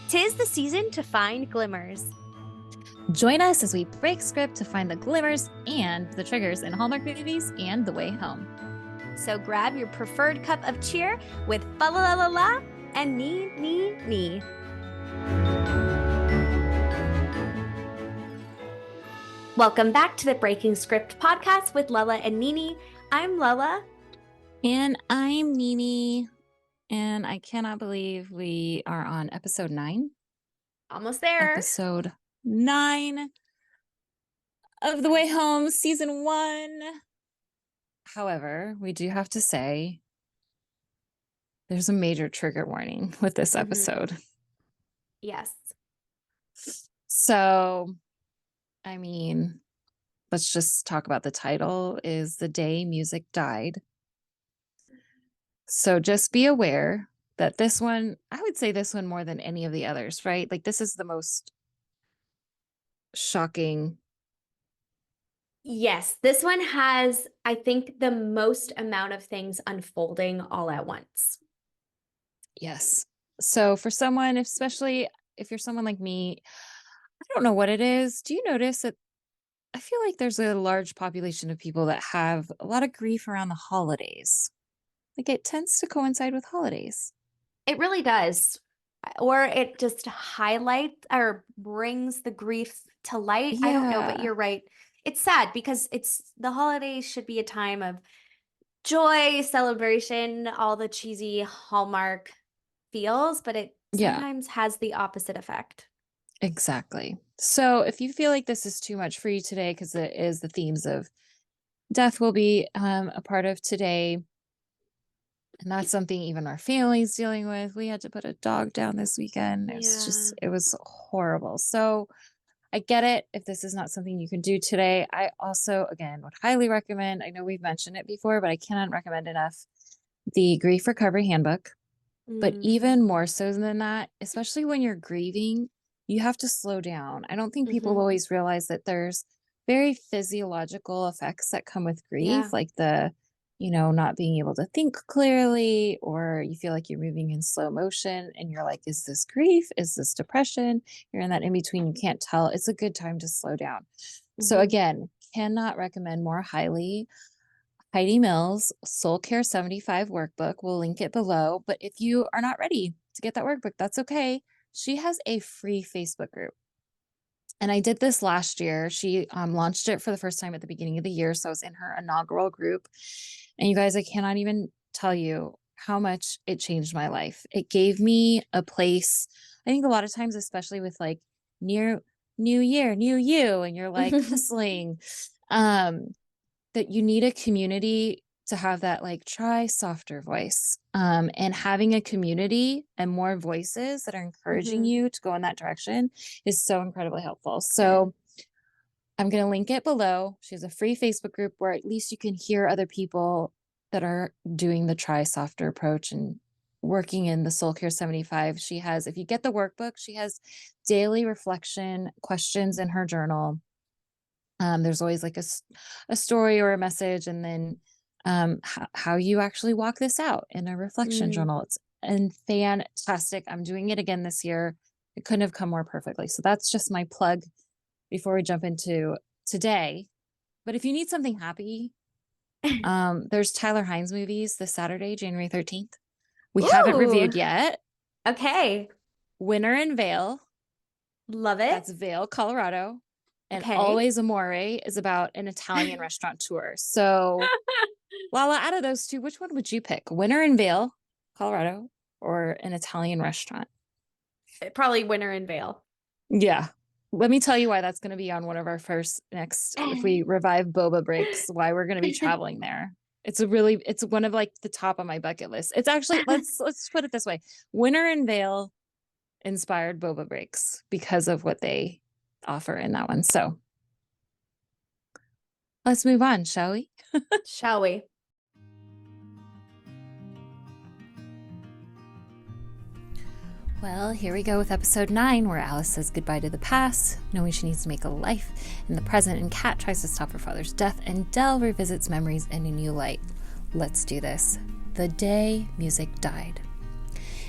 'Tis the season to find glimmers. Join us as we break script to find the glimmers and the triggers in Hallmark movies and The Way Home. So grab your preferred cup of cheer with Fa La La La La and Nini. Welcome back to the Breaking Script podcast with Lala and Nini. I'm Lala. And I'm Nini. And I cannot believe we are on episode 9. Almost there. Episode 9 of The Way Home, season 1. However, we do have to say there's a major trigger warning with this episode. Yes. So, I mean, let's just talk about the title is The Day Music Died. So just be aware that this one, I would say this one more than any of the others, right? Like this is the most shocking. Yes, this one has, I think, the most amount of things unfolding all at once. Yes. So for someone, especially if you're someone like me, I don't know what it is. Do you notice that I feel like there's a large population of people that have a lot of grief around the holidays? Like it tends to coincide with holidays. It really does. Or it just highlights or brings the grief to light. I don't know, but you're right. It's sad because the holidays should be a time of joy, celebration, all the cheesy Hallmark feels, but it sometimes has the opposite effect. Exactly. So if you feel like this is too much for you today, because it is the themes of death will be a part of today. And that's something even our family's dealing with. We had to put a dog down this weekend. It was horrible. So I get it if this is not something you can do today. I also, again, would highly recommend, I know we've mentioned it before, but I cannot recommend enough, the Grief Recovery Handbook. But even more so than that, especially when you're grieving, you have to slow down. I don't think people always realize that there's very physiological effects that come with grief, like the not being able to think clearly, or you feel like you're moving in slow motion and you're like, is this grief? Is this depression? You're in that in between. You can't tell. It's a good time to slow down. So again, cannot recommend more highly Heidi Mills Soul Care 75 workbook. We'll link it below. But if you are not ready to get that workbook, that's okay. She has a free Facebook group. And I did this last year. She launched it for the first time at the beginning of the year. So I was in her inaugural group. And you guys, I cannot even tell you how much it changed my life. It gave me a place. I think a lot of times, especially with like new year, new you, and you're like hustling, that you need a community to have that like try softer voice. And having a community and more voices that are encouraging you to go in that direction is so incredibly helpful. So I'm going to link it below. She has a free Facebook group where at least you can hear other people that are doing the try softer approach and working in the Soul Care 75. She has, if you get the workbook, she has daily reflection questions in her journal. There's always like a story or a message, and then how you actually walk this out in a reflection journal. It's fantastic. I'm doing it again this year. It couldn't have come more perfectly. So that's just my plug before we jump into today. But if you need something happy, there's Tyler Hynes movies this Saturday, January 13th. We haven't reviewed yet. Okay. Winter in Vale. Love it. That's Vail, Colorado. And Always Amore is about an Italian restaurant tour. So, Lala, out of those two, which one would you pick? Winter in Vale, Colorado, or an Italian restaurant? Probably Winter in Vale. Yeah. Let me tell you why that's going to be on one of our next, if we revive boba breaks, why we're going to be traveling there. It's one of like the top of my bucket list. It's actually, let's put it this way. Winter in Vale inspired boba breaks because of what they offer in that one. So let's move on, shall we? Shall we? Well, here we go with episode 9, where Alice says goodbye to the past, knowing she needs to make a life in the present, and Kat tries to stop her father's death, and Dell revisits memories in a new light. Let's do this. The day music died.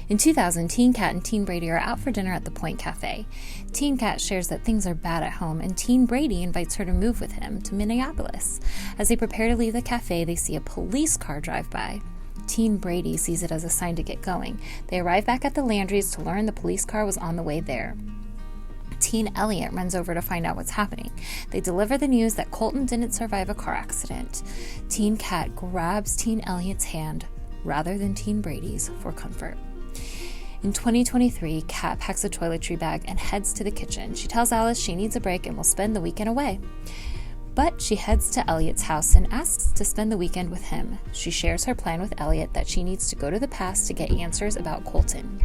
In 2000, Teen Cat and Teen Brady are out for dinner at the Point Cafe. Teen Cat shares that things are bad at home, and Teen Brady invites her to move with him to Minneapolis. As they prepare to leave the cafe, they see a police car drive by. Teen Brady sees it as a sign to get going. They arrive back at the Landrys to learn the police car was on the way there. Teen Elliot runs over to find out what's happening. They deliver the news that Colton didn't survive a car accident. Teen Cat grabs Teen Elliot's hand rather than Teen Brady's for comfort. In 2023, Kat packs a toiletry bag and heads to the kitchen. She tells Alice she needs a break and will spend the weekend away. But she heads to Elliot's house and asks to spend the weekend with him. She shares her plan with Elliot that she needs to go to the past to get answers about Colton.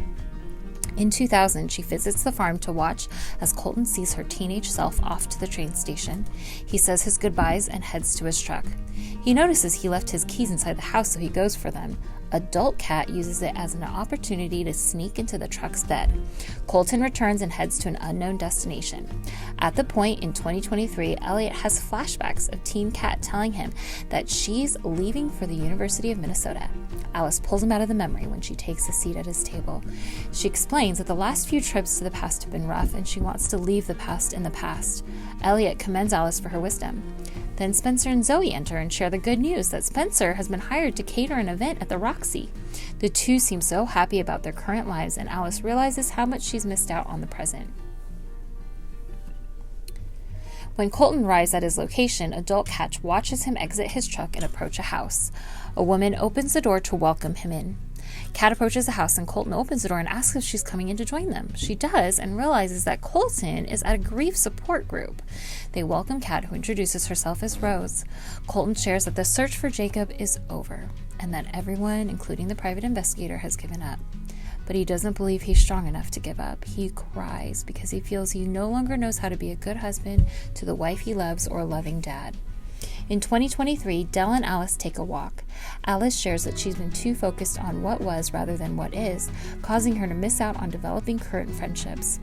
In 2000, she visits the farm to watch as Colton sees her teenage self off to the train station. He says his goodbyes and heads to his truck. He notices he left his keys inside the house, so he goes for them. Adult Cat uses it as an opportunity to sneak into the truck's bed. Colton returns and heads to an unknown destination. At the point in 2023, Elliot has flashbacks of Teen Cat telling him that she's leaving for the University of Minnesota. Alice pulls him out of the memory when she takes a seat at his table. She explains that the last few trips to the past have been rough and she wants to leave the past in the past. Elliot commends Alice for her wisdom. Then Spencer and Zoe enter and share the good news that Spencer has been hired to cater an event at the Roxy. The two seem so happy about their current lives, and Alice realizes how much she's missed out on the present. When Colton arrives at his location, Adult Cat watches him exit his truck and approach a house. A woman opens the door to welcome him in. Kat approaches the house and Colton opens the door and asks if she's coming in to join them. She does and realizes that Colton is at a grief support group. They welcome Kat, who introduces herself as Rose. Colton shares that the search for Jacob is over and that everyone, including the private investigator, has given up. But he doesn't believe he's strong enough to give up. He cries because he feels he no longer knows how to be a good husband to the wife he loves or a loving dad. In 2023, Dell and Alice take a walk. Alice shares that she's been too focused on what was rather than what is, causing her to miss out on developing current friendships.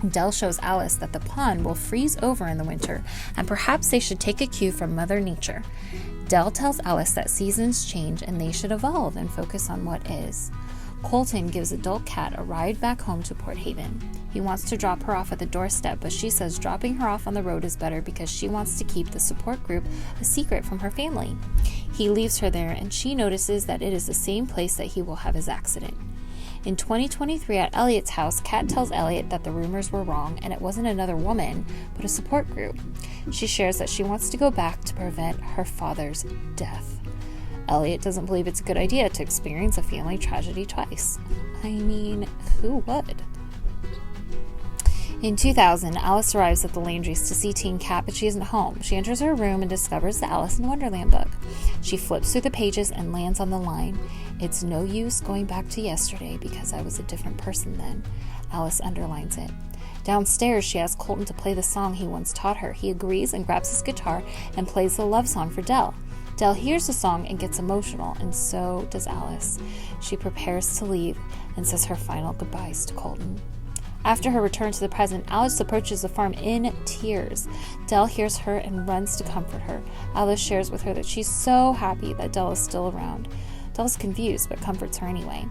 Dell shows Alice that the pond will freeze over in the winter, and perhaps they should take a cue from Mother Nature. Dell tells Alice that seasons change and they should evolve and focus on what is. Colton gives Adult Cat a ride back home to Port Haven. He wants to drop her off at the doorstep, but she says dropping her off on the road is better because she wants to keep the support group a secret from her family. He leaves her there, and she notices that it is the same place that he will have his accident. In 2023 at Elliot's house, Kat tells Elliot that the rumors were wrong and it wasn't another woman, but a support group. She shares that she wants to go back to prevent her father's death. Elliot doesn't believe it's a good idea to experience a family tragedy twice. I mean, who would? In 2000, Alice arrives at the Landrys to see Teen Cat, but she isn't home. She enters her room and discovers the Alice in Wonderland book. She flips through the pages and lands on the line, "It's no use going back to yesterday because I was a different person then." Alice underlines it. Downstairs, she asks Colton to play the song he once taught her. He agrees and grabs his guitar and plays the love song for Dell. Dell hears the song and gets emotional, and so does Alice. She prepares to leave and says her final goodbyes to Colton. After her return to the present, Alice approaches the farm in tears. Dell hears her and runs to comfort her. Alice shares with her that she's so happy that Dell is still around. Dell's confused, but comforts her anyway.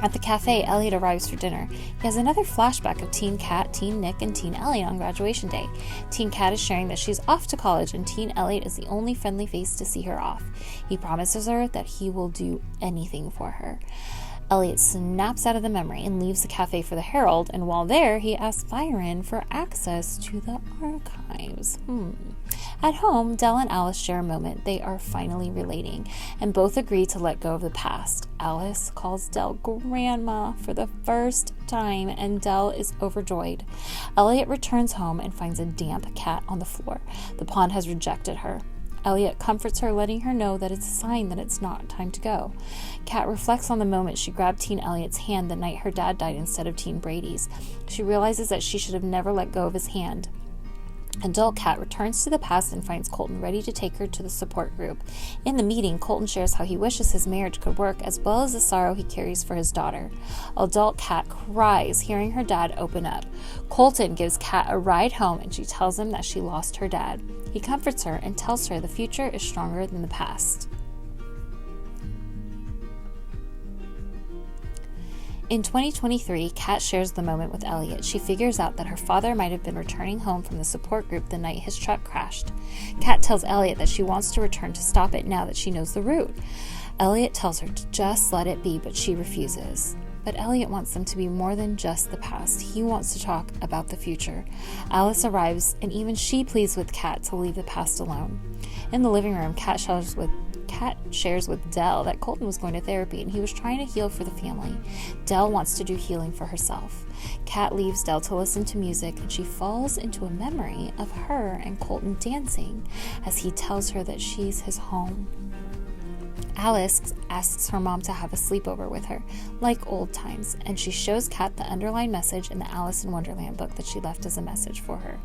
At the cafe, Elliot arrives for dinner. He has another flashback of Teen Cat, Teen Nick, and Teen Elliot on graduation day. Teen Cat is sharing that she's off to college, and Teen Elliot is the only friendly face to see her off. He promises her that he will do anything for her. Elliot snaps out of the memory and leaves the cafe for the Herald, and while there, he asks Byron for access to the archives. At home, Dell and Alice share a moment. They are finally relating, and both agree to let go of the past. Alice calls Dell Grandma for the first time, and Dell is overjoyed. Elliot returns home and finds a damp cat on the floor. The pond has rejected her. Elliot comforts her, letting her know that it's a sign that it's not time to go. Kat reflects on the moment she grabbed Teen Elliot's hand the night her dad died instead of Teen Brady's. She realizes that she should have never let go of his hand. Adult Cat returns to the past and finds Colton ready to take her to the support group. In the meeting, Colton shares how he wishes his marriage could work, as well as the sorrow he carries for his daughter. Adult Cat cries, hearing her dad open up. Colton gives Kat a ride home, and she tells him that she lost her dad. He comforts her and tells her the future is stronger than the past. In 2023, Kat shares the moment with Elliot. She figures out that her father might have been returning home from the support group the night his truck crashed. Kat tells Elliot that she wants to return to stop it now that she knows the route. Elliot tells her to just let it be, but she refuses. But Elliot wants them to be more than just the past. He wants to talk about the future. Alice arrives, and even she pleads with Kat to leave the past alone. In the living room, Kat shares with Dell that Colton was going to therapy and he was trying to heal for the family. Dell wants to do healing for herself. Kat leaves Dell to listen to music, and she falls into a memory of her and Colton dancing as he tells her that she's his home. Alice asks her mom to have a sleepover with her, like old times, and she shows Kat the underlined message in the Alice in Wonderland book that she left as a message for her.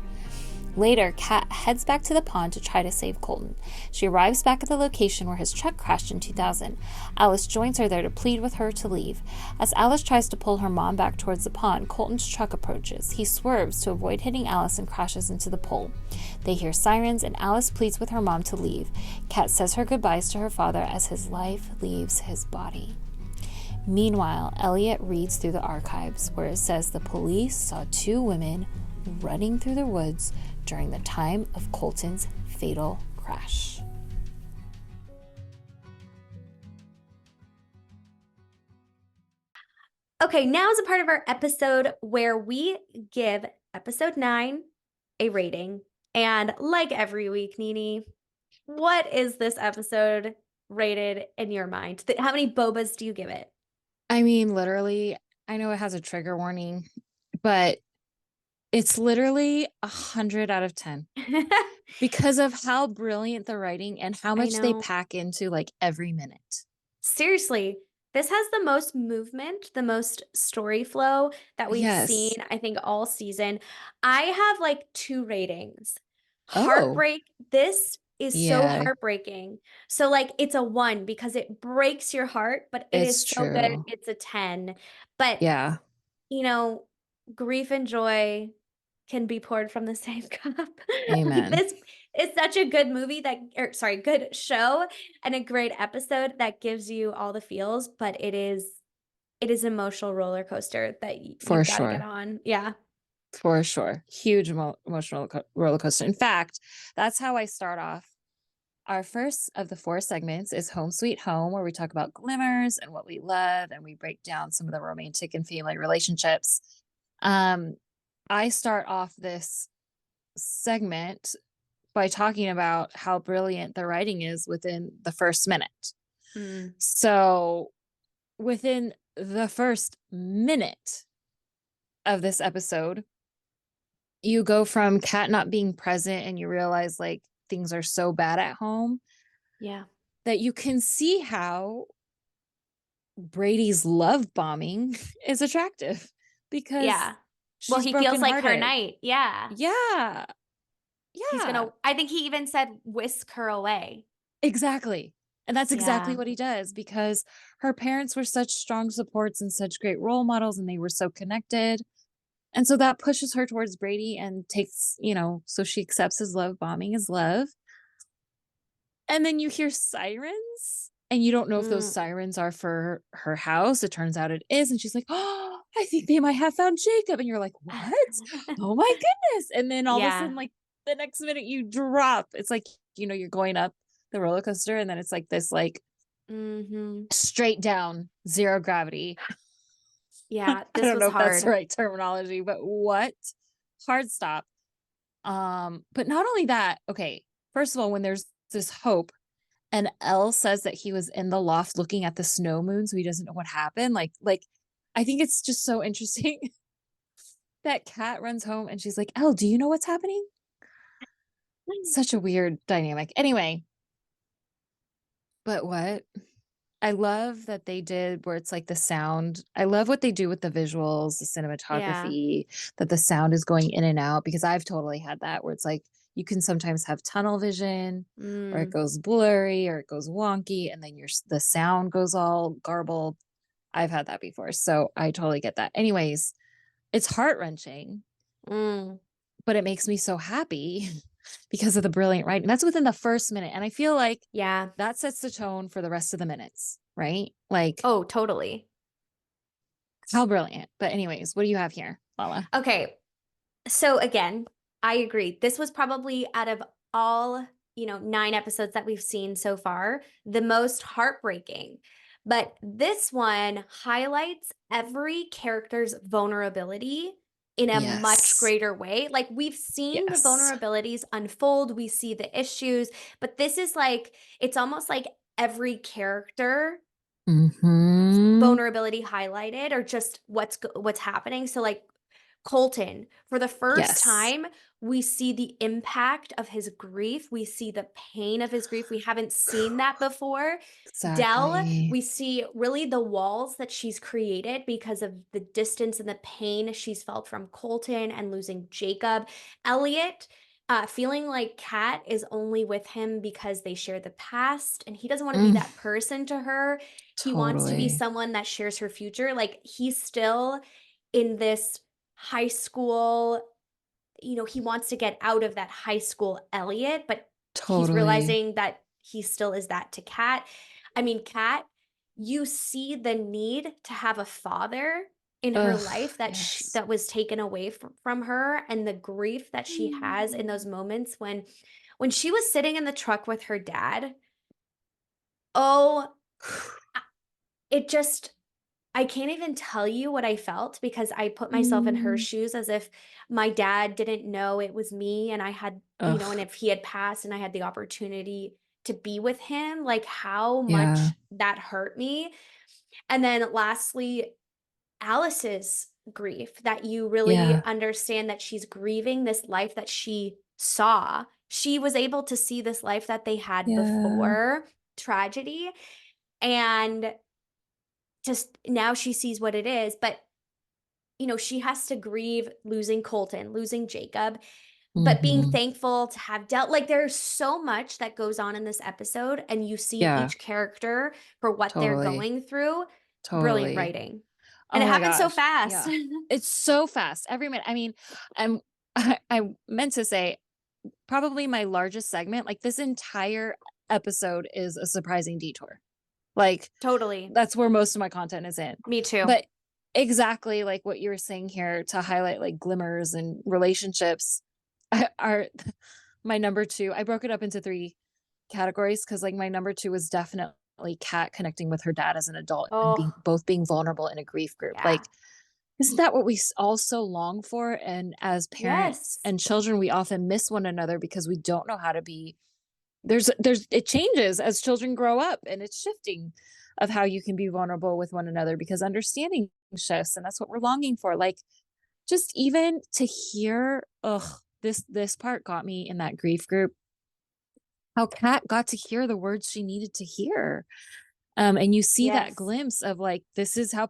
Later, Kat heads back to the pond to try to save Colton. She arrives back at the location where his truck crashed in 2000. Alice joins her there to plead with her to leave. As Alice tries to pull her mom back towards the pond, Colton's truck approaches. He swerves to avoid hitting Alice and crashes into the pole. They hear sirens, and Alice pleads with her mom to leave. Kat says her goodbyes to her father as his life leaves his body. Meanwhile, Elliot reads through the archives where it says the police saw two women running through the woods during the time of Colton's fatal crash. Okay, now is a part of our episode where we give episode 9 a rating. And like every week, Nini, what is this episode rated in your mind? How many bobas do you give it? I mean, literally, I know it has a trigger warning, but it's literally 100 out of 10 because of how brilliant the writing and how I much they know. pack into like every minute. Seriously, this has the most movement, the most story flow that we've seen, Yes. I think, all season. I have like 2 ratings. Oh, Heartbreak. This is so yeah, heartbreaking. So like it's a 1 because it breaks your heart, but it it's is so good. true. It's a 10. But Yeah. you know, grief and joy can be poured from the same cup. Like Amen. this is such a good movie good show and a great episode that gives you all the feels, but it is an emotional roller coaster that For you've got to get sure. on. Yeah. For sure. Huge emotional roller coaster. In fact, that's how I start off. Our first of the 4 segments is Home Sweet Home, where we talk about glimmers and what we love, and we break down some of the romantic and family relationships. Um, I start off this segment by talking about how brilliant the writing is within the first minute. Mm, So, within the first minute of this episode, you go from Kat not being present and you realize like things are so bad at home yeah. that you can see how Brady's love bombing is attractive because Yeah. Well, she's he feels like her brokenhearted. knight. Yeah. Yeah. He's Yeah. gonna, I think he even said whisk her away. Exactly. And that's exactly Yeah. what he does because her parents were such strong supports and such great role models and they were so connected. And so that pushes her towards Brady and takes, so she accepts his love bombing as love. And then you hear sirens and you don't know if those Mm. sirens are for her house. It turns out it is. And she's like, oh, I think they might have found Jacob. And you're like, what? Oh my goodness. And then all of a Yeah. sudden, like the next minute you drop. It's like, you're going up the roller coaster. And then it's like this, like Hmm. straight down, zero gravity. Yeah. I This don't was know if that's the hard. right terminology, but what? Hard stop. But not only that, okay, first of all, when there's this hope and Elle says that he was in the loft looking at the snow moon, so he doesn't know what happened. Like I think it's just so interesting that Kat runs home and she's like, Elle, do you know what's happening? Such a weird dynamic. Anyway, but what? I love that they did where it's like the sound. I love what they do with the visuals, the Yeah. cinematography, that the sound is going in and out because I've totally had that where it's like you can sometimes have tunnel vision or it Mm. goes blurry or it goes wonky and then the sound goes all garbled. I've had that before. So I totally get that. Anyways, it's heart-wrenching, Mm. but it makes me so happy because of the brilliant writing. That's within the first minute. And I feel like Yeah. that sets the tone for the rest of the minutes, right? Like Oh, totally. How brilliant. But anyways, what do you have here, Lala? Okay. So again, I agree. This was probably out of all, 9 episodes that we've seen so far, the most heartbreaking. But this one highlights every character's vulnerability in a much Yes. greater way. Like we've seen the Yes. vulnerabilities unfold, we see the issues, but this is like it's almost like every character Mm-hmm. vulnerability highlighted or just what's happening. So like Colton, for the first Yes. time, we see the impact of his grief. We see the pain of his grief. We haven't seen that before. Dell, Exactly. we see really the walls that she's created because of the distance and the pain she's felt from Colton and losing Jacob. Elliot, feeling like Kat is only with him because they share the past and he doesn't want to be Mm, that person to her. He wants to be totally. someone that shares her future. Like he's still in this high school, he wants to get out of that high school Elliot, but he's Totally. realizing that he still is that to Kat. I mean, Kat, you see the need to have a father in her Ugh, life that yes. that was taken away from her and the grief that she has in those Mm. moments when she was sitting in the truck with her dad. Oh, it just I can't even tell you what I felt because I put myself in her Mm. shoes as if my dad didn't know it was me and I had, and Ugh, if he had passed and I had the opportunity to be with him, like how yeah. much that hurt me. And then lastly, Alice's grief that you really Yeah. understand that she's grieving this life that she saw. She was able to see this life that they had Yeah. before tragedy. And just now she sees what it is, but she has to grieve losing Colton, losing Jacob, but being Mhm. thankful to have dealt like there's so much that goes on in this episode and you see Yeah, each character for what they're totally. going through. Brilliant Totally. writing. And Oh it my happened so gosh. fast. Yeah. It's so fast. Every minute. I mean, I'm I meant to say probably my largest segment, like this entire episode is a surprising detour. Like Totally. that's where most of my content is in. Me too. But exactly like what you were saying here to highlight like glimmers and relationships are my number two. I broke it up into three categories because like my number two was definitely Kat connecting with her dad as an adult and being Oh, both being vulnerable in a grief group. yeah. Like, isn't that what we all so long for? And as parents Yes. and children, we often miss one another because we don't know how to be. There's it changes as children grow up and it's shifting of how you can be vulnerable with one another because understanding shifts and that's what we're longing for. Like just even to hear, this part got me in that grief group. How Kat got to hear the words she needed to hear. And you see that Yes. glimpse of like this is how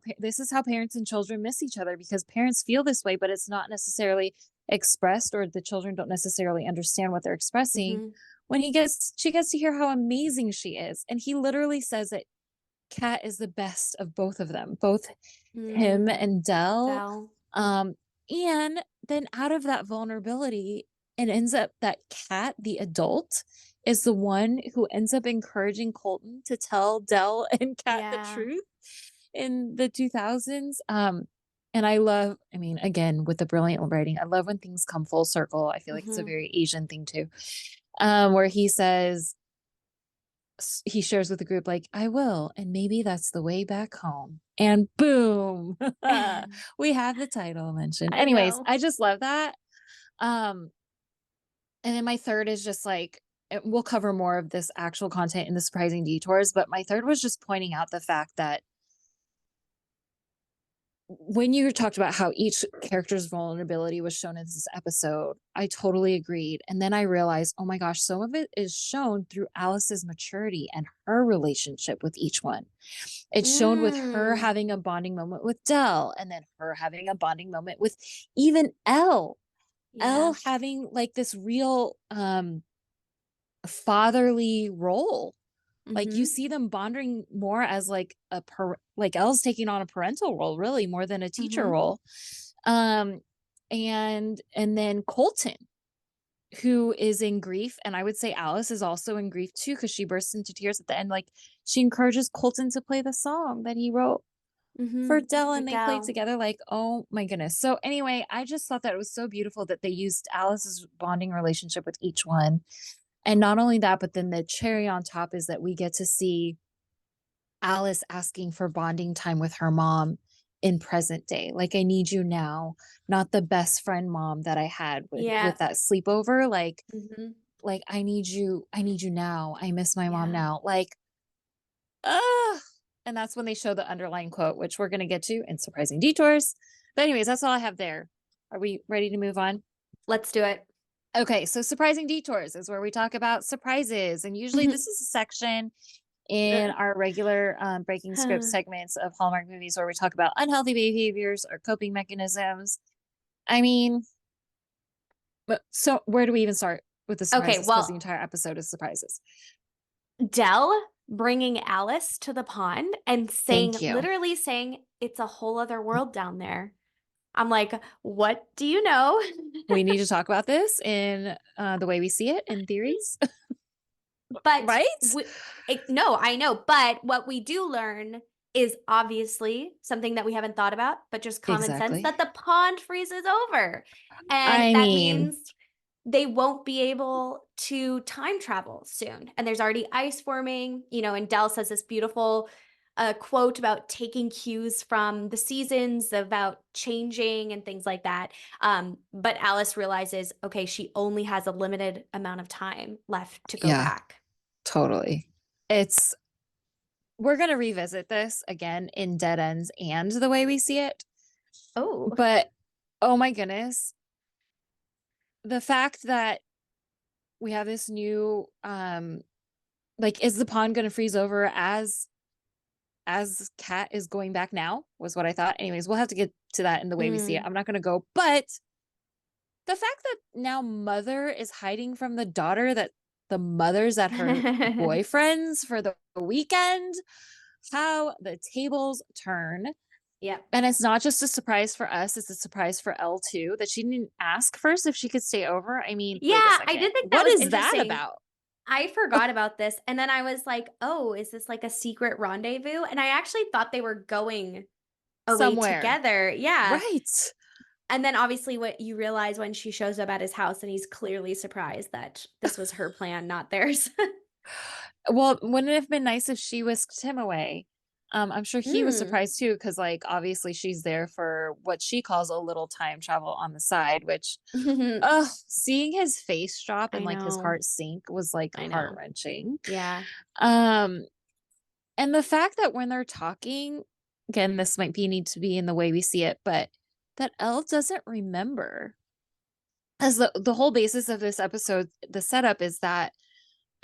parents and children miss each other because parents feel this way, but it's not necessarily expressed, or the children don't necessarily understand what they're expressing. Mhm. When she gets to hear how amazing she is, and he literally says that Kat is the best of both of them, both him Mm. and Dell. Val. Um, and then out of that vulnerability, it ends up that Kat, the adult, is the one who ends up encouraging Colton to tell Dell and Kat the Yeah. truth in the 2000s. And I mean, again, with the brilliant writing, I love when things come full circle. I feel like it's a Mhm. very Asian thing too. Where he says, he shares with the group, like, I will, and maybe that's the way back home. And boom, we have the title mentioned. I Anyways, know. I just love that. Um, and then my third is just like, we'll cover more of this actual content in the surprising detours, but my third was just pointing out the fact that when you talked about how each character's vulnerability was shown in this episode, I totally agreed. And then I realized, oh my gosh, some of it is shown through Alice's maturity and her relationship with each one. It's shown with her Mm. having a bonding moment with Dell and then her having a bonding moment with even Elle. Elle Yeah. having like this real fatherly role. Like you Mhm. see them bonding more as like like Elle's taking on a parental role really more than a teacher Mhm. role. Um and then Colton, who is in grief, and I would say Alice is also in grief too because she bursts into tears at the end. Like she encourages Colton to play the song that he wrote for Mm-hmm. Dell and they played MacDowell. together. Like, oh my goodness. So anyway, I just thought that it was so beautiful that they used Alice's bonding relationship with each one. And not only that, but then the cherry on top is that we get to see Alice asking for bonding time with her mom in present day. Like, I need you now, not the best friend mom that I had Yeah. with that sleepover. Mm-hmm. Like I need you now. I miss my mom Yeah. now. Like, ugh. And that's when they show the underlying quote, which we're gonna get to in surprising detours. But anyways, that's all I have there. Are we ready to move on? Let's do it. Okay, so surprising detours is where we talk about surprises. And usually this is a section in our regular breaking script segments of Hallmark movies where we talk about unhealthy behaviors or coping mechanisms. I mean, so where do we even start with the Okay, surprises? Because the well, entire episode is surprises. Dell bringing Alice to the pond and Thank saying, you. literally saying, it's a whole other world down there. I'm like, what do you know? We need to talk about this in the way we see it in theories, But right? no, I know. But what we do learn is obviously something that we haven't thought about, but just common sense Exactly. that the pond freezes over. And I that mean, means they won't be able to time travel soon. And there's already ice forming, and Dell says this beautiful quote about taking cues from the seasons, about changing and things like that. But Alice realizes, okay, she only has a limited amount of time left to go yeah, back. totally. It's we're gonna revisit this again in Dead Ends and the way we see it. Oh. But oh my goodness, the fact that we have this new like is the pond gonna freeze over as Cat is going back now was what I thought. Anyways, we'll have to get to that in the way we see it. Mm. I'm not gonna go, but the fact that now mother is hiding from the daughter, that the mother's at her boyfriend's for the weekend, how the tables turn. Yep. And it's not just a surprise for us, it's a surprise for Elle too, that she didn't ask first if she could stay over. I mean, Yeah, wait a I second. did think that What was is that interesting. about? I forgot about this. And then I was like, oh, is this like a secret rendezvous? And I actually thought they were going away Somewhere. together. Yeah. Right. And then obviously what you realize when she shows up at his house and he's clearly surprised that this was her plan, not theirs. Well, wouldn't it have been nice if she whisked him away? I'm sure he was Hmm. surprised too, because like obviously she's there for what she calls a little time travel on the side, which seeing his face drop I and like his know. heart sink was like I know. heart-wrenching. Yeah. Um, and the fact that when they're talking, again, this might be need to be in the way we see it, but that Elle doesn't remember. As the whole basis of this episode, the setup is that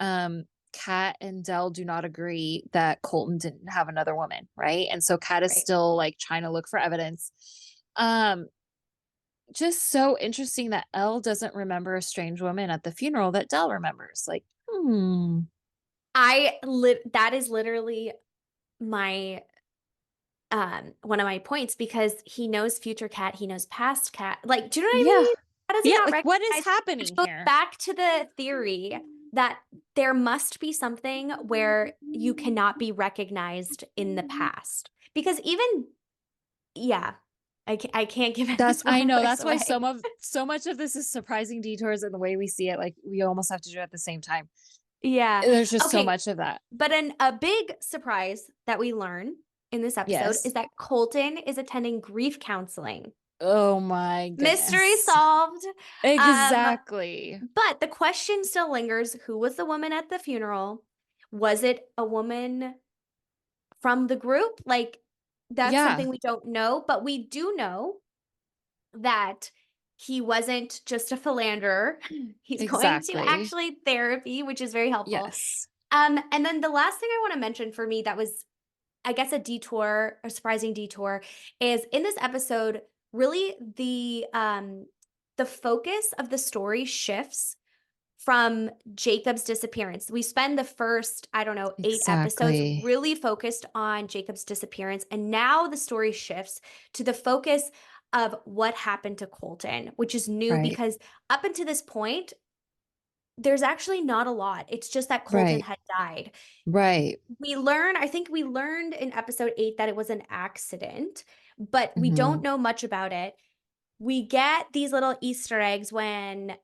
um Kat and Dell do not agree that Colton didn't have another woman, right? And so Kat is Right. still like trying to look for evidence. Um, just so interesting that Elle doesn't remember a strange woman at the funeral that Dell remembers. Like, That is literally my one of my points because he knows future Cat, he knows past Cat. Like, do you know what I yeah. mean? How does he Yeah, not like what is recognize? Which happening goes here? back to the theory that there must be something where you cannot be recognized in the past. Because even, yeah, I can't give any I know spoilers that's why away. so much of this is surprising detours in the way we see it. Like we almost have to do it at the same time. Yeah. There's just so Okay. much of that. But a big surprise that we learn in this episode is Yes. that Colton is attending grief counseling. Oh my Mystery goodness. solved. Um, Exactly. but the question still lingers, who was the woman at the funeral? Was it a woman from the group? Like, that's Yeah, something we don't know, but we do know that he wasn't just a philanderer. He's going to exactly. actually therapy, which is very helpful. Yes. And then the last thing I want to mention for me that was, I guess, a detour, a surprising detour, is in this episode, really the focus of the story shifts from Jacob's disappearance. We spend the first, I don't know, 8 episodes Exactly. really focused on Jacob's disappearance. And now the story shifts to the focus of what happened to Colton, which is new Right. because up until this point, there's actually not a lot. It's just that Colton Right. had died. Right. I think we learned in episode 8 that it was an accident, but we don't Mhm. know much about it. We get these little Easter eggs when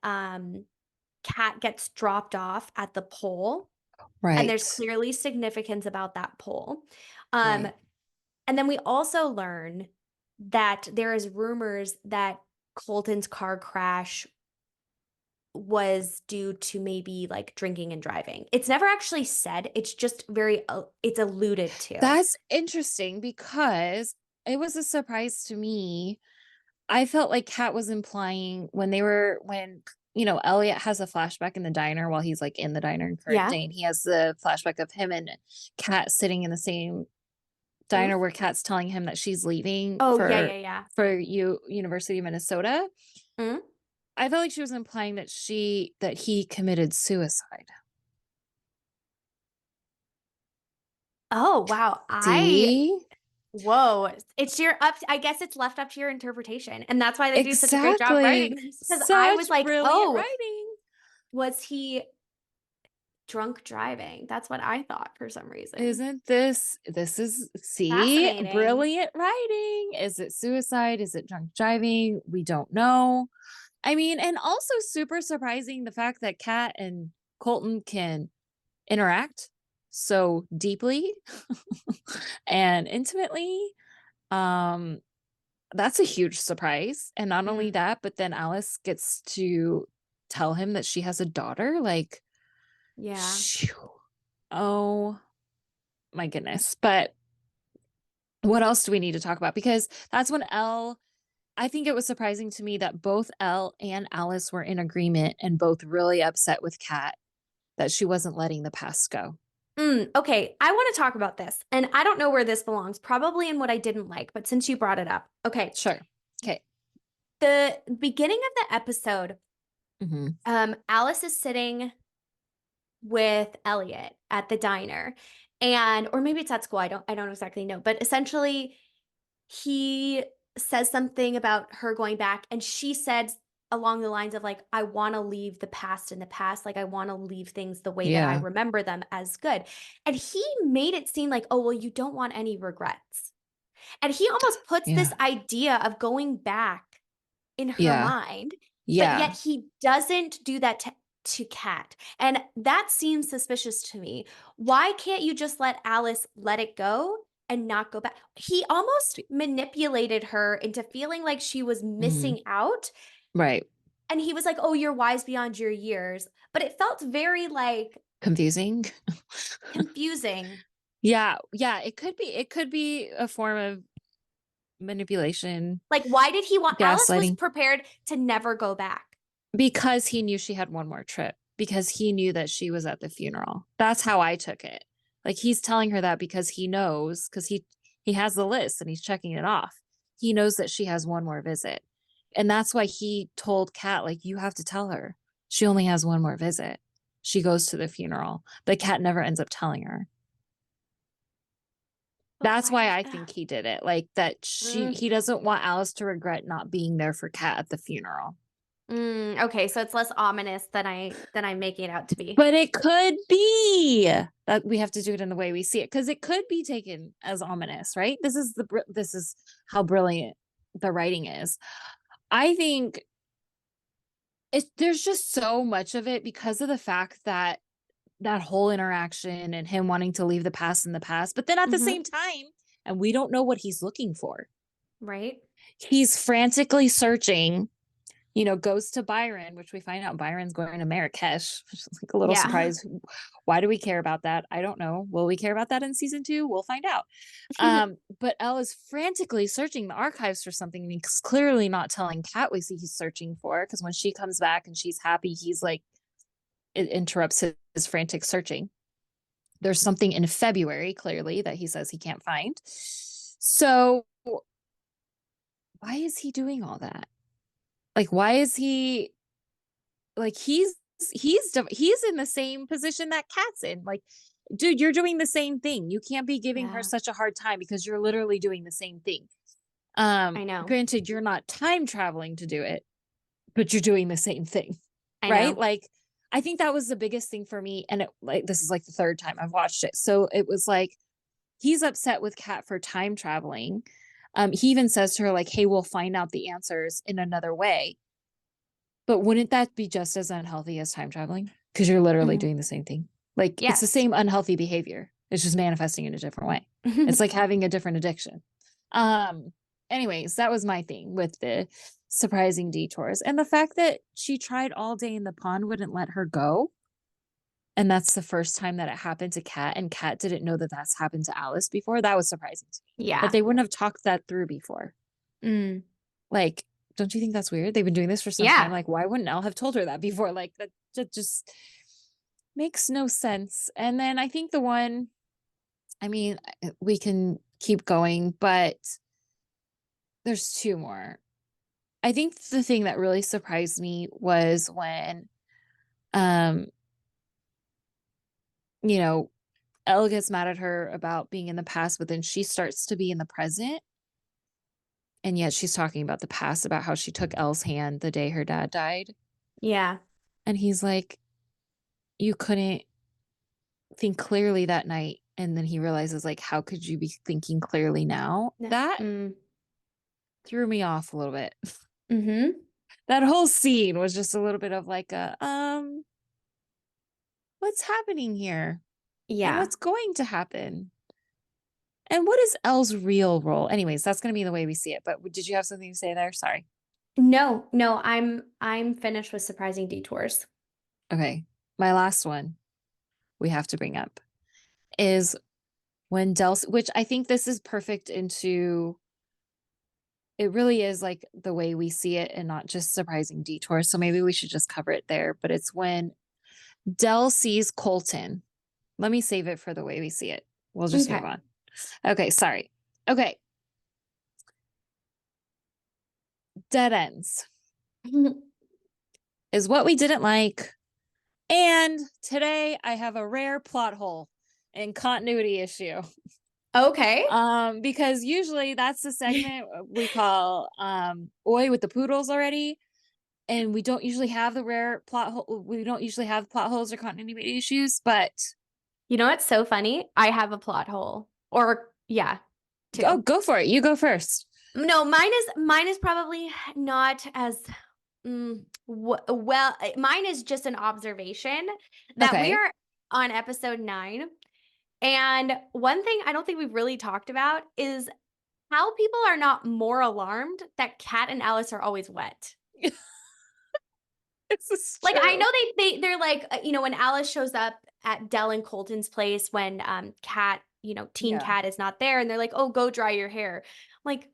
Kat gets dropped off at the pole, and there's Right. clearly significance about that pole. Um, Right. and then we also learn that there is rumors that Colton's car crash was due to maybe like drinking and driving. It's never actually said. It's just it's alluded to. That's interesting because it was a surprise to me. I felt like Kat was implying when Elliot has a flashback in the diner while he's like in the diner in current Yeah. day, and he has the flashback of him and Kat sitting in the same diner Booth. where Kat's telling him that she's leaving Oh, yeah, for yeah, yeah. University of Minnesota. Mm. I felt like she was implying that he committed suicide. Oh, wow. See? Whoa. I guess it's left up to your interpretation. And that's why they do such a great job writing Exactly. this. Because I was Such like, brilliant oh, writing. was he drunk driving? That's what I thought for some reason. Isn't this is see, Fascinating. brilliant writing. Is it suicide? Is it drunk driving? We don't know. I mean, and also super surprising the fact that Kat and Colton can interact so deeply and intimately. Um, that's a huge surprise. And not only Mm, that, but then Alice gets to tell him that she has a daughter. Like, yeah. phew. Oh my goodness. But what else do we need to talk about? Because that's when I think it was surprising to me that both Elle and Alice were in agreement and both really upset with Kat that she wasn't letting the past go. Okay, I want to talk about this. And I don't know where this belongs, probably in what I didn't like, but since you brought it up. Okay. Sure. Okay. The beginning of the episode, Hmm. Alice is sitting with Elliot at the diner. And or maybe it's at school. I don't exactly know. But essentially he says something about her going back, and she said along the lines of like, I want to leave the past in the past. Like I want to leave things the way that I Yeah. remember them as good. And he made it seem like, oh, well, you don't want any regrets. And he almost puts this Yeah. idea of going back in her Yeah. mind, but Yeah. yet he doesn't do that to Kat. And that seems suspicious to me. Why can't you just let Alice let it go and not go back? He almost manipulated her into feeling like she was Hmm. missing out. Right. And he was like, oh, you're wise beyond your years. But it felt very like Confusing. confusing. Yeah. Yeah. It could be a form of manipulation, Like, why did he want Alice was gaslighting. prepared to never go back? Because he knew she had one more trip, because he knew that she was at the funeral. That's how I took it. Like he's telling her that because he knows, because he has the list and he's checking it off. He knows that she has one more visit. And that's why he told Kat, like, you have to tell her. She only has one more visit. She goes to the funeral. But Kat never ends up telling her. But That's why why does I think he did it. Like that mm, he doesn't want Alice to regret not being there for Kat at the funeral. okay, so it's less ominous than I'm making it out to be. But it could be that we have to do it in the way we see it, because it could be taken as ominous, right? This is how brilliant the writing is. I think there's just so much of it because of the fact that that whole interaction and him wanting to leave the past in the past, but then at the Hmm. same time, and we don't know what he's looking for. Right? He's frantically searching, goes to Byron, which we find out Byron's going to Marrakesh, which is like a little Yeah. surprise. Why do we care about that? I don't know. Will we care about that in season 2? We'll find out. But Elle is frantically searching the archives for something, and he's clearly not telling Kat what he's searching for, because when she comes back and she's happy, he's like, it interrupts his frantic searching. There's something in February, clearly, that he says he can't find. So why is he doing all that? Like, why is he like he's in the same position that Kat's in. Like, dude, you're doing the same thing. You can't be giving her Yeah, such a hard time because you're literally doing the same thing. I know. Granted, you're not time traveling to do it, but you're doing the same thing, I right? know. Like, I think that was the biggest thing for me. And this is like the third time I've watched it. So it was like, he's upset with Kat for time traveling. He even says to her, like, hey, we'll find out the answers in another way. But wouldn't that be just as unhealthy as time traveling? Because you're literally Mhm. doing the same thing. Like, it's the Yes. same unhealthy behavior. It's just manifesting in a different way. It's like having a different addiction. Um, anyways, that was my thing with the surprising detours. And the fact that she tried all day in the pond wouldn't let her go. And that's the first time that it happened to Kat, and Kat didn't know that that's happened to Alice before. That was surprising to me. That Yeah. they wouldn't have talked that through before. Mm. Like, don't you think that's weird? They've been doing this for some time. Yeah. Like, why wouldn't Elle have told her that before? Like, that just makes no sense. And then I think the one, I mean, we can keep going, but there's two more. I think the thing that really surprised me was when, um, you know, Elle gets mad at her about being in the past, but then she starts to be in the present. And yet she's talking about the past, about how she took Elle's hand the day her dad died. Yeah. And he's like, you couldn't think clearly that night. And then he realizes, like, how could you be thinking clearly now? Yeah. That Mm. threw me off a little bit. Mm-hmm. That whole scene was just a little bit of like what's happening here? And Yeah. what's going to happen? And what is Elle's real role? Anyways, that's going to be the way we see it. But did you have something to say there? Sorry. No, no, I'm finished with surprising detours. Okay. My last one we have to bring up is when which I think this is perfect into, it really is like the way we see it and not just surprising detours. So maybe we should just cover it there. But it's when Del sees Colton. Let me save it for the way we see it. We'll just Okay. move on. Okay, sorry. Okay, dead ends is what we didn't like. And today I have a rare plot hole and continuity issue. Okay. Because usually that's the segment we call Oi with the poodles already. And we don't usually have the rare plot hole. We don't usually have plot holes or continuity issues, but You know what's so funny? I have a plot hole. Or yeah, two. go for it. You go first. No, mine is probably not as well, mine is just an observation that we Okay. are on episode 9. And one thing I don't think we've really talked about is how people are not more alarmed that Kat and Alice are always wet. This is Like, I true. know they're like, when Alice shows up at Del and Colton's place when Kat, teen Yeah. Kat is not there, and they're like, "Oh, go dry your hair." Like,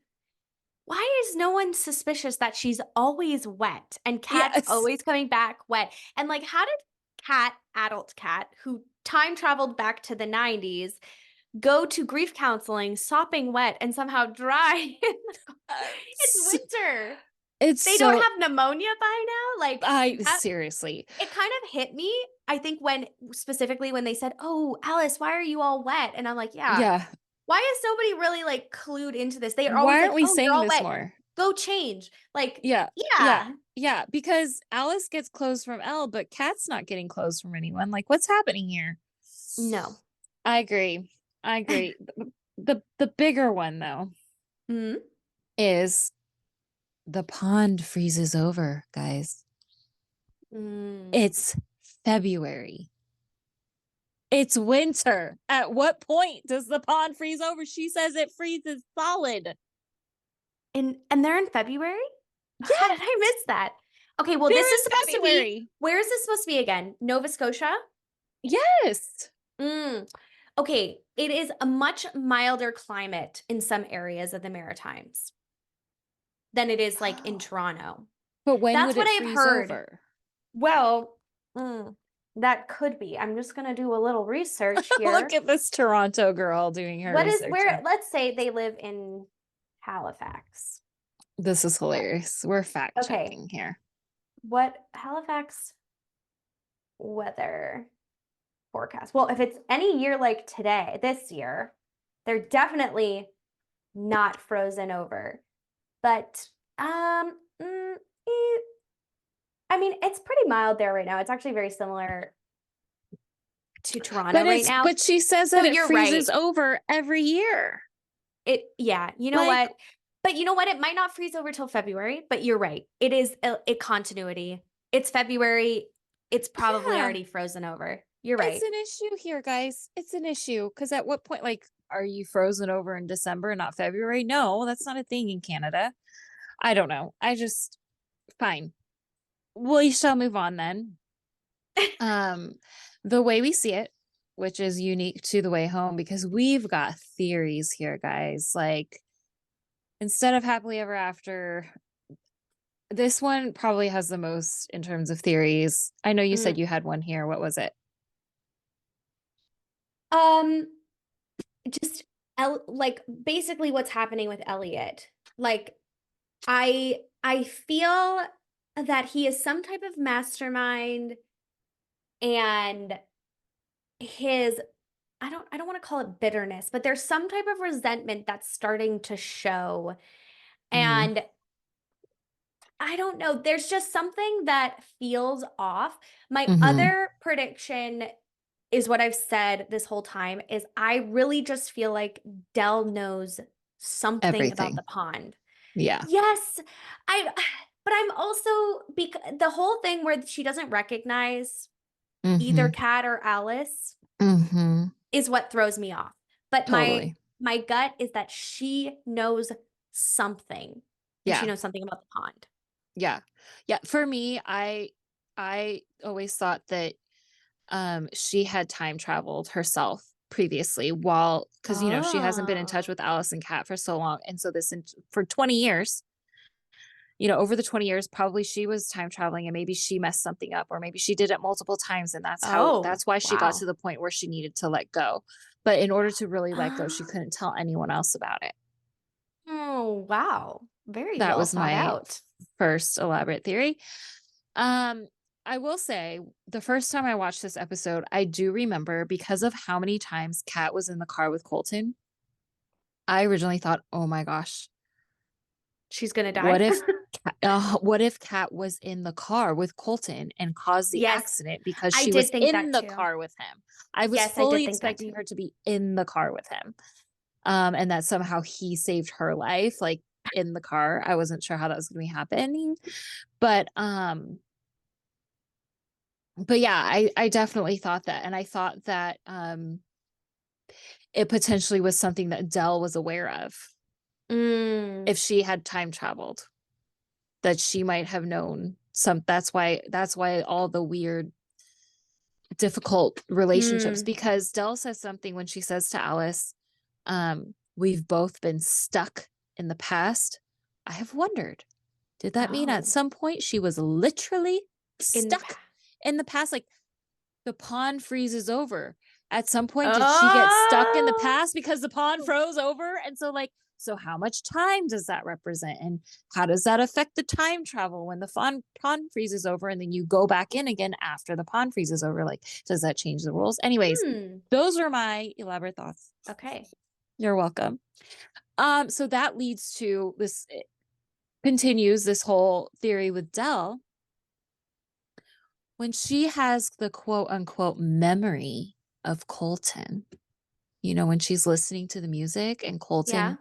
why is no one suspicious that she's always wet and Kat's Yes. always coming back wet? And like, how did adult Kat, who time traveled back to the 90s, go to grief counseling sopping wet and somehow dry? It's winter. It's They don't so have pneumonia by now? Like, I that seriously. it kind of hit me, I think, specifically when they said, "Oh, Alice, why are you all wet?" And I'm like, "Yeah, Yeah. why is nobody really, like, clued into this?" They are always Why like, aren't we "Oh, you're saying all this wet. more? Go change." Like, Yeah. Yeah. yeah. Yeah. Because Alice gets clothes from Elle, but Kat's not getting clothes from anyone. Like, what's happening here? No. I agree. I agree. The bigger one though Mhm. is the pond freezes over, guys. Mm. It's February. It's winter. At what point does the pond freeze over? She says it freezes solid. And they're in February? How Yeah, did I miss that? Okay, well, this they're is in supposed to be February. where is this supposed to be again? Nova Scotia? Yes. Mm. Okay, it is a much milder climate in some areas of the Maritimes than it is, like, in Toronto. But when That's would what it I've freeze heard. over? Well, that could be. I'm just gonna do a little research Look here. at this Toronto girl doing her researching. Let's say they live in Halifax. This is hilarious. We're fact Okay, checking here. what Halifax weather forecast? Well, if it's any year like today, this year, they're definitely not frozen over. But, I mean, it's pretty mild there right now. It's actually very similar to Toronto right now. But she says So that it you're right. freezes over every year. Yeah, you know Like, what? But you know what? It might not freeze over till February, but you're right. It is a continuity. It's February. It's probably yeah, already frozen over. You're it's right. an issue here, guys. It's an issue. Because at what point, like, are you frozen over in December, not February? No, that's not a thing in Canada. I don't know. Fine. We shall move on then. Um, the way we see it, which is unique to the way home, because we've got theories here, guys. Like, instead of happily ever after, this one probably has the most in terms of theories. I know you said Mm. you had one here. What was it? Um, just like basically what's happening with Elliot. Like I feel that he is some type of mastermind and his I don't want to call it bitterness, but there's some type of resentment that's starting to show. Mhm. And I don't know, there's just something that feels off. My Mhm. other prediction is what I've said this whole time is I really just feel like Dell knows something about Everything. the pond. Yeah. Yes, I but I'm also the whole thing where she doesn't recognize either Mhm. Kat or Alice Mhm. is what throws me off. But Totally. my gut is that she knows something and she Yeah. knows something about the pond. Yeah. Yeah. For me, I always thought that she had time traveled herself previously while because she hasn't been in touch Oh. with Alice and Kat for so long. And so for 20 years, over the 20 years, probably she was time traveling and maybe she messed something up or maybe she did it multiple times. And Oh, that's why she got to wow. the point where she needed to let go. But in order to really let go, she Ah. couldn't tell anyone else about it. Oh, wow. Very That well was thought my out. first elaborate theory. Um, I will say the first time I watched this episode, I do remember because of how many times Kat was in the car with Colton. I originally thought, "Oh my gosh, She's gonna what die? if what if Kat was in the car with Colton and caused the Yes, accident because I she did was think in that the too. car with him?" I was Yes, I did fully think that expecting too. her to be in the car with him. And that somehow he saved her life, like in the car. I wasn't sure how that was going to be happening, but yeah, I definitely thought that, and I thought that, it potentially was something that Dell was aware of Mm, if she had time traveled, that she might have known that's why all the weird, difficult relationships mm. because Dell says something when she says to Alice, "We've both been stuck in the past." I have wondered, did that mean at Oh, some point she was literally in the stuck past. in the past? Like, the pond freezes over. At some point, did she get stuck in the Oh. past because the pond froze over? And so, like, so how much time does that represent? And how does that affect the time travel when the pond freezes over and then you go back in again after the pond freezes over? Like, does that change the rules? Anyways, Hmm. those are my elaborate thoughts. Okay. You're welcome. So that leads to this, it continues this whole theory with Dell when she has the quote unquote memory of Colton. When she's listening to the music and Yeah. Colton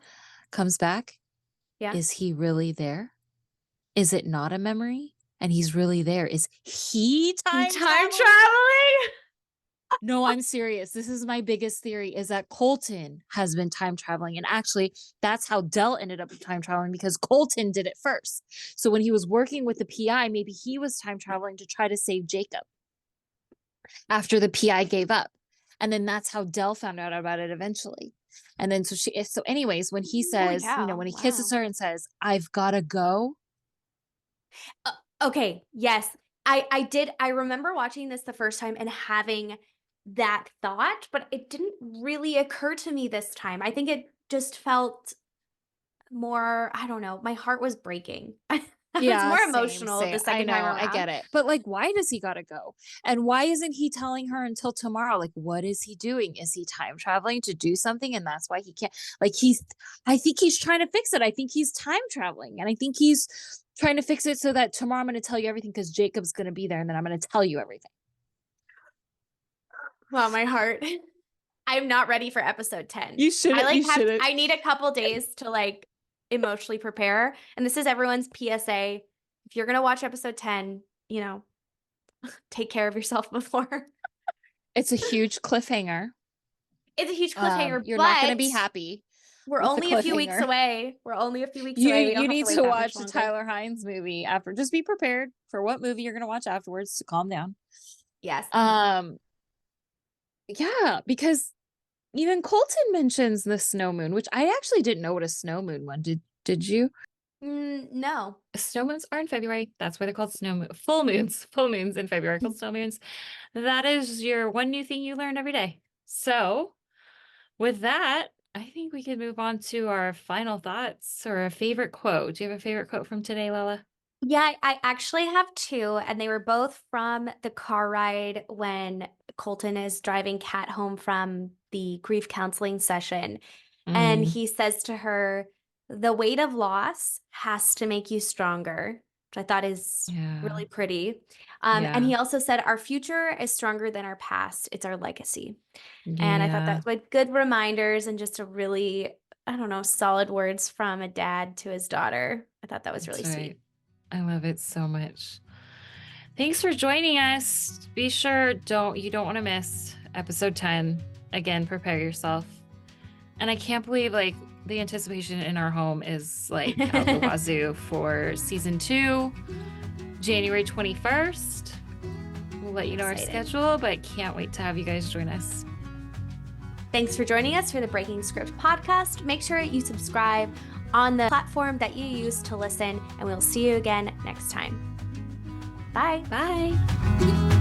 comes back, Yeah. is he really there? Is it not a memory? And he's really there. Is he time Time traveling? traveling? No, I'm serious. This is my biggest theory is that Colton has been time traveling. And actually, that's how Dell ended up time traveling because Colton did it first. So when he was working with the PI, maybe he was time traveling to try to save Jacob after the PI gave up. And then that's how Dell found out about it eventually. And then so anyways, when he Oh, says, yeah. when he kisses Wow. her and says, "I've got to go." Uh, okay. Yes. I remember watching this the first time and having that thought, but it didn't really occur to me this time. I think it just felt more, I don't know, my heart was breaking. I was more emotional the I second know, time I around. get it. But like, why does he gotta go? And why isn't he telling her until tomorrow? Like, what is he doing? Is he time traveling to do something? And that's why he can't, like, I think he's trying to fix it. I think he's time traveling. And I think he's trying to fix it so that tomorrow I'm going to tell you everything because Jacob's going to be there and then I'm going to tell you everything. Wow, my heart. I'm not ready for episode 10. You shouldn't. I need a couple days to like emotionally prepare. And this is everyone's PSA. If you're gonna watch episode 10, you know, take care of yourself before. It's a huge cliffhanger. It's a huge cliffhanger. You're not going to be happy. We're only a few weeks away. We're only a few weeks away. You need to watch the Tyler Hynes movie after. Just be prepared for what movie you're going to watch afterwards to calm down. Yes. Yeah, because even Colton mentions the snow moon, which I actually didn't know what a snow moon was. Did you? No. Snow moons are in February. That's why they're called snow moon. Full moons in February called snow moons. That is your one new thing you learn every day. So with that, I think we could move on to our final thoughts or a favorite quote. Do you have a favorite quote from today, Lala? Yeah, I actually have two, and they were both from the car ride when Colton is driving Kat home from the grief counseling session. And he says to her, the weight of loss has to make you stronger, which I thought is really pretty. And he also said, our future is stronger than our past. It's our legacy. And I thought that was good reminders and just a really, I don't know, solid words from a dad to his daughter. I thought that was really sweet. I love it so much. Thanks for joining us. Be sure you don't want to miss episode 10. Again, prepare yourself. And I can't believe like the anticipation in our home is like out the wazoo for season 2, January 21st. We'll let you know our schedule, but can't wait to have you guys join us. Thanks for joining us for the Breaking Script podcast. Make sure you subscribe on the platform that you use to listen, and we'll see you again next time. Bye. Bye.